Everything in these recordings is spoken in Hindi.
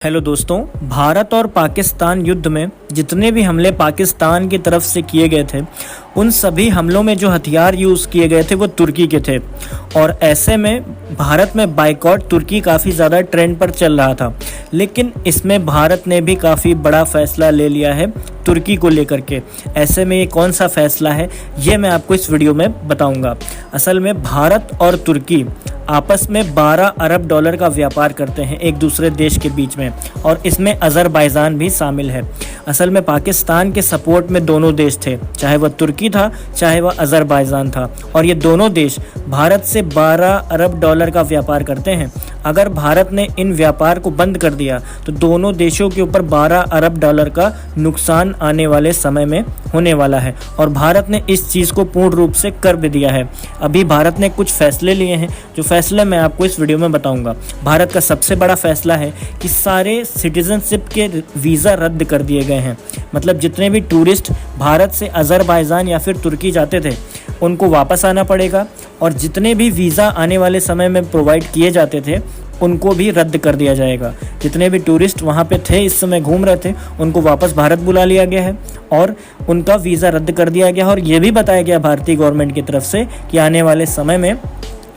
हेलो दोस्तों, भारत और पाकिस्तान युद्ध में जितने भी हमले पाकिस्तान की तरफ से किए गए थे, उन सभी हमलों में जो हथियार यूज़ किए गए थे वो तुर्की के थे। और ऐसे में भारत में बाइकॉट तुर्की काफ़ी ज़्यादा ट्रेंड पर चल रहा था। लेकिन इसमें भारत ने भी काफ़ी बड़ा फैसला ले लिया है तुर्की को लेकर के। ऐसे में ये कौन सा फैसला है, ये मैं आपको इस वीडियो में बताऊंगा। असल में भारत और तुर्की आपस में 12 अरब डॉलर का व्यापार करते हैं एक दूसरे देश के बीच में, और इसमें अज़रबैजान भी शामिल है। असल में पाकिस्तान के सपोर्ट में दोनों देश थे, चाहे वह तुर्की था चाहे वह अज़रबैजान था, और ये दोनों देश भारत से 12 अरब डॉलर का व्यापार करते हैं। अगर भारत ने इन व्यापार को बंद कर दिया तो दोनों देशों के ऊपर 12 अरब डॉलर का नुकसान आने वाले समय में होने वाला है, और भारत ने इस चीज़ को पूर्ण रूप से कर भी दिया है। अभी भारत ने कुछ फैसले लिए हैं, जो फैसले मैं आपको इस वीडियो में बताऊंगा। भारत का सबसे बड़ा फैसला है कि सारे सिटीजनशिप के वीज़ा रद्द कर दिए गए हैं। मतलब जितने भी टूरिस्ट भारत से अज़रबैजान या फिर तुर्की जाते थे उनको वापस आना पड़ेगा, और जितने भी वीज़ा आने वाले समय में प्रोवाइड किए जाते थे उनको भी रद्द कर दिया जाएगा। जितने भी टूरिस्ट वहाँ पे थे, इस समय घूम रहे थे, उनको वापस भारत बुला लिया गया है और उनका वीज़ा रद्द कर दिया गया है। और ये भी बताया गया भारतीय गवर्नमेंट की तरफ से कि आने वाले समय में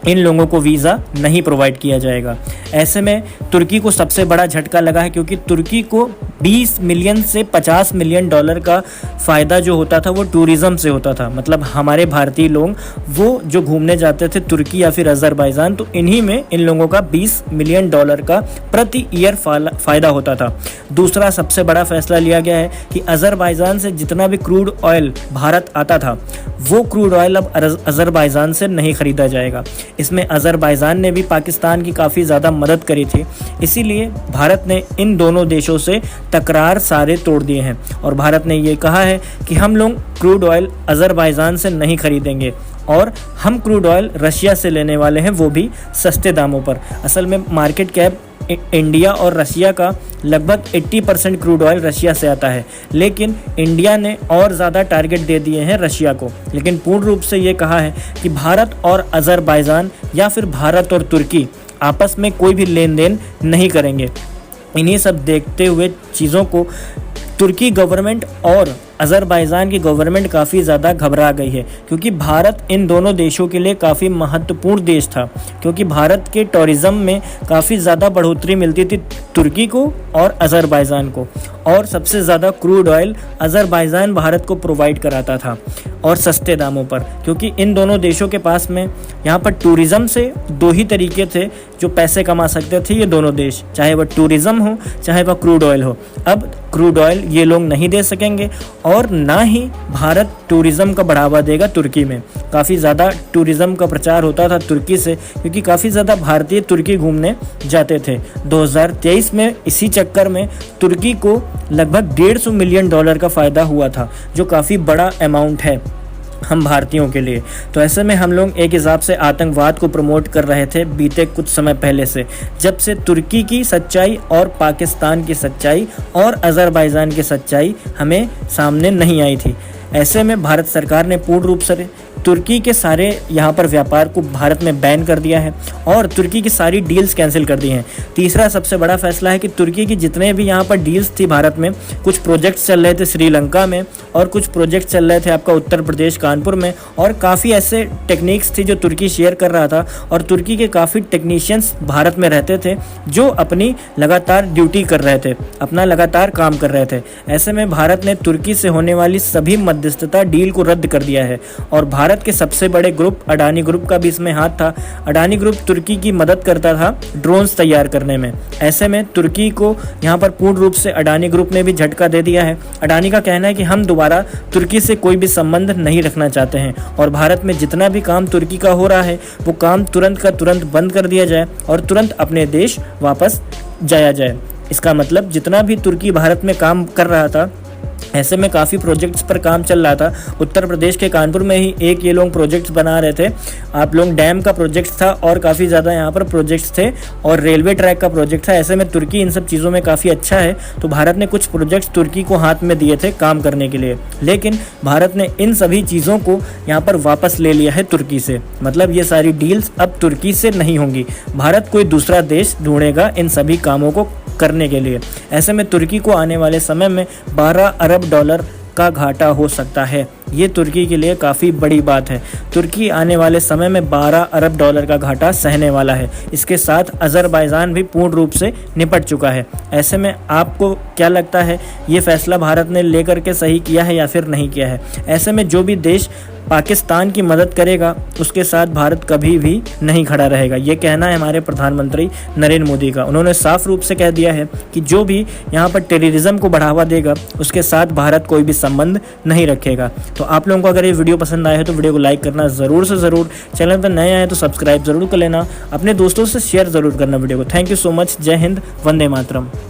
इन लोगों को वीज़ा नहीं प्रोवाइड किया जाएगा। ऐसे में तुर्की को सबसे बड़ा झटका लगा है, क्योंकि तुर्की को 20 मिलियन से 50 मिलियन डॉलर का फ़ायदा जो होता था वो टूरिज़्म से होता था। मतलब हमारे भारतीय लोग वो जो घूमने जाते थे तुर्की या फिर अज़रबैजान, तो इन्हीं में इन लोगों का 20 मिलियन डॉलर का प्रति ईयर फ़ायदा होता था। दूसरा सबसे बड़ा फैसला लिया गया है कि अज़रबैजान से जितना भी क्रूड ऑयल भारत आता था वो क्रूड ऑयल अब अज़रबैजान से नहीं ख़रीदा जाएगा। इसमें अज़रबैजान ने भी पाकिस्तान की काफ़ी ज़्यादा मदद करी थी, इसीलिए भारत ने इन दोनों देशों से तकरार सारे तोड़ दिए हैं। और भारत ने ये कहा है कि हम लोग क्रूड ऑयल अज़रबैजान से नहीं खरीदेंगे, और हम क्रूड ऑयल रशिया से लेने वाले हैं, वो भी सस्ते दामों पर। असल में मार्केट कैप इंडिया और रशिया का लगभग 80% क्रूड ऑयल रशिया से आता है, लेकिन इंडिया ने और ज़्यादा टारगेट दे दिए हैं रशिया को। लेकिन पूर्ण रूप से ये कहा है कि भारत और अज़रबैजान या फिर भारत और तुर्की आपस में कोई भी लेन देन नहीं करेंगे। इन्हीं सब देखते हुए चीज़ों को तुर्की गवर्नमेंट और अज़रबैजान की गवर्नमेंट काफ़ी ज़्यादा घबरा गई है, क्योंकि भारत इन दोनों देशों के लिए काफ़ी महत्वपूर्ण देश था, क्योंकि भारत के टूरिज़्म में काफ़ी ज़्यादा बढ़ोतरी मिलती थी तुर्की को और अज़रबैजान को, और सबसे ज़्यादा क्रूड ऑयल अज़रबैजान भारत को प्रोवाइड कराता था और सस्ते दामों पर। क्योंकि इन दोनों देशों के पास में यहाँ पर टूरिज़्म से दो ही तरीके थे जो पैसे कमा सकते थे ये दोनों देश, चाहे वह टूरिज़्म हो चाहे वह क्रूड ऑयल हो। अब क्रूड ऑयल ये लोग नहीं दे सकेंगे, और ना ही भारत टूरिज़्म का बढ़ावा देगा तुर्की में। काफ़ी ज़्यादा टूरिज़्म का प्रचार होता था तुर्की से, क्योंकि काफ़ी ज़्यादा भारतीय तुर्की घूमने जाते थे। 2023 में इसी चक्कर में तुर्की को लगभग 150 मिलियन डॉलर का फ़ायदा हुआ था, जो काफ़ी बड़ा अमाउंट है हम भारतीयों के लिए। तो ऐसे में हम लोग एक हिसाब से आतंकवाद को प्रमोट कर रहे थे बीते कुछ समय पहले से, जब से तुर्की की सच्चाई और पाकिस्तान की सच्चाई और अज़रबैजान की सच्चाई हमें सामने नहीं आई थी। ऐसे में भारत सरकार ने पूर्ण रूप से तुर्की के सारे यहाँ पर व्यापार को भारत में बैन कर दिया है, और तुर्की की सारी डील्स कैंसिल कर दी हैं। तीसरा सबसे बड़ा फैसला है कि तुर्की की जितने भी यहाँ पर डील्स थी भारत में, कुछ प्रोजेक्ट्स चल रहे थे श्रीलंका में और कुछ प्रोजेक्ट्स चल रहे थे आपका उत्तर प्रदेश कानपुर में, और काफ़ी ऐसे टेक्निक्स थी जो तुर्की शेयर कर रहा था, और तुर्की के काफ़ी टेक्नीशियंस भारत में रहते थे जो अपनी लगातार ड्यूटी कर रहे थे, अपना लगातार काम कर रहे थे। ऐसे में भारत ने तुर्की से होने वाली सभी मध्यस्थता डील को रद्द कर दिया है, और भारत के सबसे बड़े ग्रुप अडानी ग्रुप का भी इसमें हाथ था। अडानी ग्रुप तुर्की की मदद करता था ड्रोन्स तैयार करने में। ऐसे में तुर्की को यहाँ पर पूर्ण रूप से अडानी ग्रुप ने भी झटका दे दिया है। अडानी का कहना है कि हम दोबारा तुर्की से कोई भी संबंध नहीं रखना चाहते हैं, और भारत में जितना भी काम तुर्की का हो रहा है वो काम तुरंत का तुरंत बंद कर दिया जाए और तुरंत अपने देश वापस जाया जाए। इसका मतलब जितना भी तुर्की भारत में काम कर रहा था, ऐसे में काफ़ी प्रोजेक्ट्स पर काम चल रहा था। उत्तर प्रदेश के कानपुर में ही एक ये लोग प्रोजेक्ट्स बना रहे थे, आप लोग डैम का प्रोजेक्ट था और काफ़ी ज़्यादा यहाँ पर प्रोजेक्ट्स थे, और रेलवे ट्रैक का प्रोजेक्ट था। ऐसे में तुर्की इन सब चीज़ों में काफ़ी अच्छा है, तो भारत ने कुछ प्रोजेक्ट्स तुर्की को हाथ में दिए थे काम करने के लिए, लेकिन भारत ने इन सभी चीज़ों को यहाँ पर वापस ले लिया है तुर्की से। मतलब ये सारी डील्स अब तुर्की से नहीं होंगी, भारत कोई दूसरा देश ढूंढेगा इन सभी कामों को करने के लिए। ऐसे में तुर्की को आने वाले समय में 12 अरब डॉलर का घाटा हो सकता है। ये तुर्की के लिए काफ़ी बड़ी बात है। तुर्की आने वाले समय में 12 अरब डॉलर का घाटा सहने वाला है। इसके साथ अज़रबैजान भी पूर्ण रूप से निपट चुका है। ऐसे में आपको क्या लगता है, ये फैसला भारत ने लेकर के सही किया है या फिर नहीं किया है? ऐसे में जो भी देश पाकिस्तान की मदद करेगा उसके साथ भारत कभी भी नहीं खड़ा रहेगा, ये कहना है हमारे प्रधानमंत्री नरेंद्र मोदी का। उन्होंने साफ रूप से कह दिया है कि जो भी यहाँ पर टेररिज्म को बढ़ावा देगा उसके साथ भारत कोई भी संबंध नहीं रखेगा। तो आप लोगों को अगर ये वीडियो पसंद आया है तो वीडियो को लाइक करना ज़रूर से ज़रूर, चैनल पर नए आए तो सब्सक्राइब ज़रूर कर लेना, अपने दोस्तों से शेयर ज़रूर करना वीडियो को। Thank you so much. जय हिंद, वंदे मातरम।